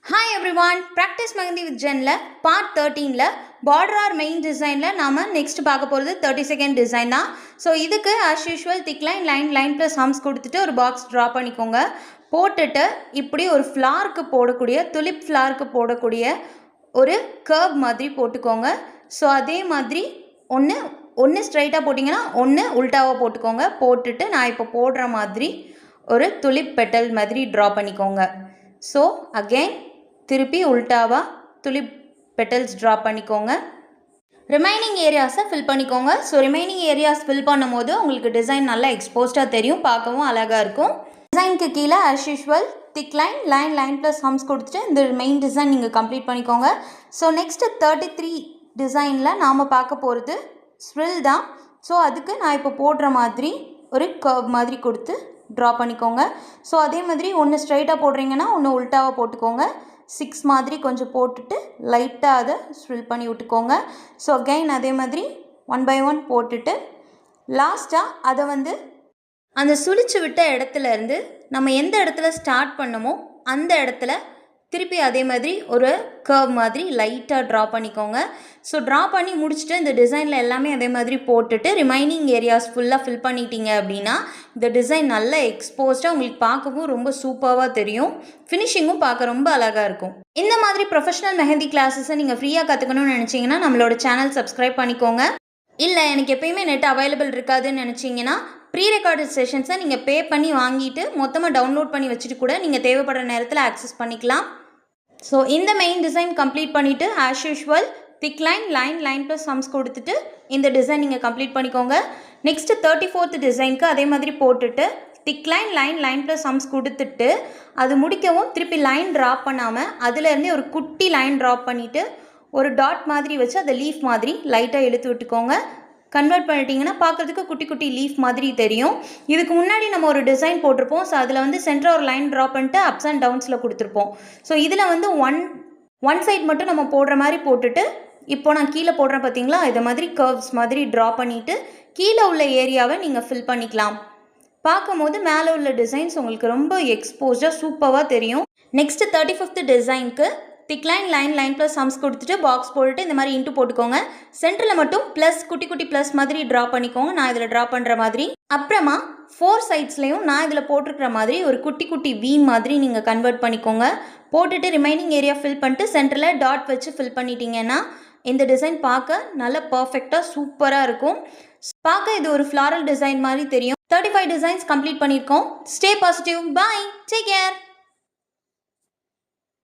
Hi everyone, Practice Mehendi with Jenல part 13ல border or main designல நாம next பார்க்க போறது 32nd design தான். So இதுக்கு as usual thick line plus arms கொடுத்துட்டு ஒரு box draw பண்ணிக்கோங்க. போட்டுட்டு இப்படி ஒரு flowerக்கு போடக்கூடிய tulip flowerக்கு போடக்கூடிய ஒரு curve மாதிரி போட்டுக்கோங்க. So அதே மாதிரி ஒன்று ஸ்ட்ரைட்டாக போட்டிங்கன்னா ஒன்று உல்டாவாக போட்டுக்கோங்க. போட்டுட்டு நான் இப்போ போடுற மாதிரி ஒரு tulip petal மாதிரி draw பண்ணிக்கோங்க. ஸோ அகெயின் திருப்பி உல்டாவா துலிப் பெட்டல்ஸ் ட்ரா பண்ணிக்கோங்க. ரிமைனிங் ஏரியாஸை ஃபில் பண்ணிக்கோங்க. ஸோ ரிமைனிங் ஏரியாஸ் ஃபில் பண்ணும்போது உங்களுக்கு டிசைன் நல்லா எக்ஸ்போஸ்டாக தெரியும், பார்க்கவும் அழகாக இருக்கும். டிசைனுக்கு கீழே as usual thick line plus hums கொடுத்துட்டு இந்த மெயின் டிசைன் நீங்கள் கம்ப்ளீட் பண்ணிக்கோங்க. ஸோ நெக்ஸ்ட்டு 33 டிசைனில் நாம் பார்க்க போகிறது ஸ்ப்ரில் தான். ஸோ அதுக்கு நான் இப்போ போடுற மாதிரி ஒரு கர்வ் மாதிரி கொடுத்து ட்ரா பண்ணிக்கோங்க. ஸோ அதே மாதிரி ஒன்று ஸ்ட்ரைட்டாக போடுறீங்கன்னா ஒன்று உல்ட்டாவாக போட்டுக்கோங்க. 6 மாதிரி கொஞ்சம் போட்டுட்டு லைட்டாக அதை ஸ்ப்ரில் பண்ணி விட்டுக்கோங்க. ஸோ அகைன் அதே மாதிரி 1 by 1 போட்டுட்டு லாஸ்ட்டாக அதை அந்த சுழிச்சு விட்ட இடத்துலேருந்து நம்ம எந்த இடத்துல ஸ்டார்ட் பண்ணமோ அந்த இடத்துல திருப்பி அதே மாதிரி ஒரு கர்வ் மாதிரி லைட்டாக ட்ரா பண்ணிக்கோங்க. ஸோ ட்ரா பண்ணி முடிச்சுட்டு இந்த டிசைனில் எல்லாமே அதே மாதிரி போட்டுட்டு ரிமைனிங் ஏரியாஸ் ஃபுல்லாக ஃபில் பண்ணிட்டீங்க அப்படின்னா இந்த டிசைன் நல்லா எக்ஸ்போஸ்டாக உங்களுக்கு பார்க்கவும் ரொம்ப சூப்பராக தெரியும். ஃபினிஷிங்கும் பார்க்க ரொம்ப அழகாக இருக்கும். இந்த மாதிரி ப்ரொஃபஷனல் மெஹந்தி கிளாஸஸை நீங்கள் ஃப்ரீயாக கற்றுக்கணும்னு நினச்சிங்கன்னா நம்மளோட சேனல் சப்ஸ்கிரைப் பண்ணிக்கோங்க. இல்லை எனக்கு எப்பயுமே நெட் அவைலபிள் இருக்காதுன்னு நினச்சிங்கன்னா ப்ரீ ரெக்கார்டட் செஷன்ஸை நீங்கள் பே பண்ணி வாங்கிட்டு மொத்தமாக டவுன்லோட் பண்ணி வச்சுட்டு கூட நீங்கள் தேவைப்படுற நேரத்தில் ஆக்சஸ் பண்ணிக்கலாம். ஸோ இந்த மெயின் டிசைன் கம்ப்ளீட் பண்ணிவிட்டு as usual thick line plus sums கொடுத்துட்டு இந்த டிசைன் நீங்கள் கம்ப்ளீட் பண்ணிக்கோங்க. நெக்ஸ்ட்டு 34th டிசைனுக்கு அதே மாதிரி போட்டுட்டு திக் லைன் ப்ளஸ் சம்ஸ் கொடுத்துட்டு அது முடிக்கவும் திருப்பி லைன் ட்ராப் பண்ணாமல் அதுலேருந்தே ஒரு குட்டி லைன் ட்ராப் பண்ணிவிட்டு ஒரு டாட் மாதிரி வச்சு அதை லீஃப் மாதிரி லைட்டாக இழுத்து விட்டுக்கோங்க. கன்வெர்ட் பண்ணிட்டீங்கன்னா பார்க்குறதுக்கு குட்டி குட்டி லீஃப் மாதிரி தெரியும். இதுக்கு முன்னாடி நம்ம ஒரு டிசைன் போட்டிருப்போம். ஸோ அதில் சென்டராக ஒரு லைன் ட்ரா பண்ணிட்டு அப்ஸ் அண்ட் டவுன்ஸில் கொடுத்துருப்போம். ஸோ இதில் ஒன் சைட் மட்டும் நம்ம போடுற மாதிரி போட்டுட்டு இப்போ நான் கீழே போடுறேன் பார்த்தீங்களா, இதை மாதிரி கர்வ்ஸ் மாதிரி ட்ரா பண்ணிவிட்டு கீழே உள்ள ஏரியாவை நீங்கள் ஃபில் பண்ணிக்கலாம். பார்க்கும் போது மேலே உள்ள டிசைன்ஸ் உங்களுக்கு ரொம்ப எக்ஸ்போஸ்டாக சூப்பராக தெரியும். நெக்ஸ்ட்டு 35th டிசைனுக்கு திக் லைன் ப்ளஸ் சம்ஸ் கொடுத்துட்டு பாக்ஸ் போட்டுட்டு இந்த மாதிரி இன்ட்டு போட்டுக்கோங்க. சென்டரில் மட்டும் ப்ளஸ் குட்டி ப்ளஸ் மாதிரி ட்ரா பண்ணிக்கோங்க, நான் இதில் ட்ரா பண்ணுற மாதிரி. அப்புறமா 4 சைட்ஸ்லேயும் நான் இதில் போட்டிருக்கிற மாதிரி ஒரு குட்டி வி மாதிரி நீங்கள் கன்வெர்ட் பண்ணிக்கோங்க. போட்டுட்டு ரிமைனிங் ஏரியா ஃபில் பண்ணிட்டு சென்டரில் டாட் வச்சு ஃபில் பண்ணிட்டீங்கன்னா இந்த டிசைன் பார்க்க நல்லா பர்ஃபெக்டாக சூப்பராக இருக்கும். பார்க்க இது ஒரு ஃப்ளாரல் டிசைன் மாதிரி தெரியும். 35 டிசைன்ஸ் கம்ப்ளீட் பண்ணியிருக்கோம். ஸ்டே பாசிட்டிவ், பாய், டேக் கேர்.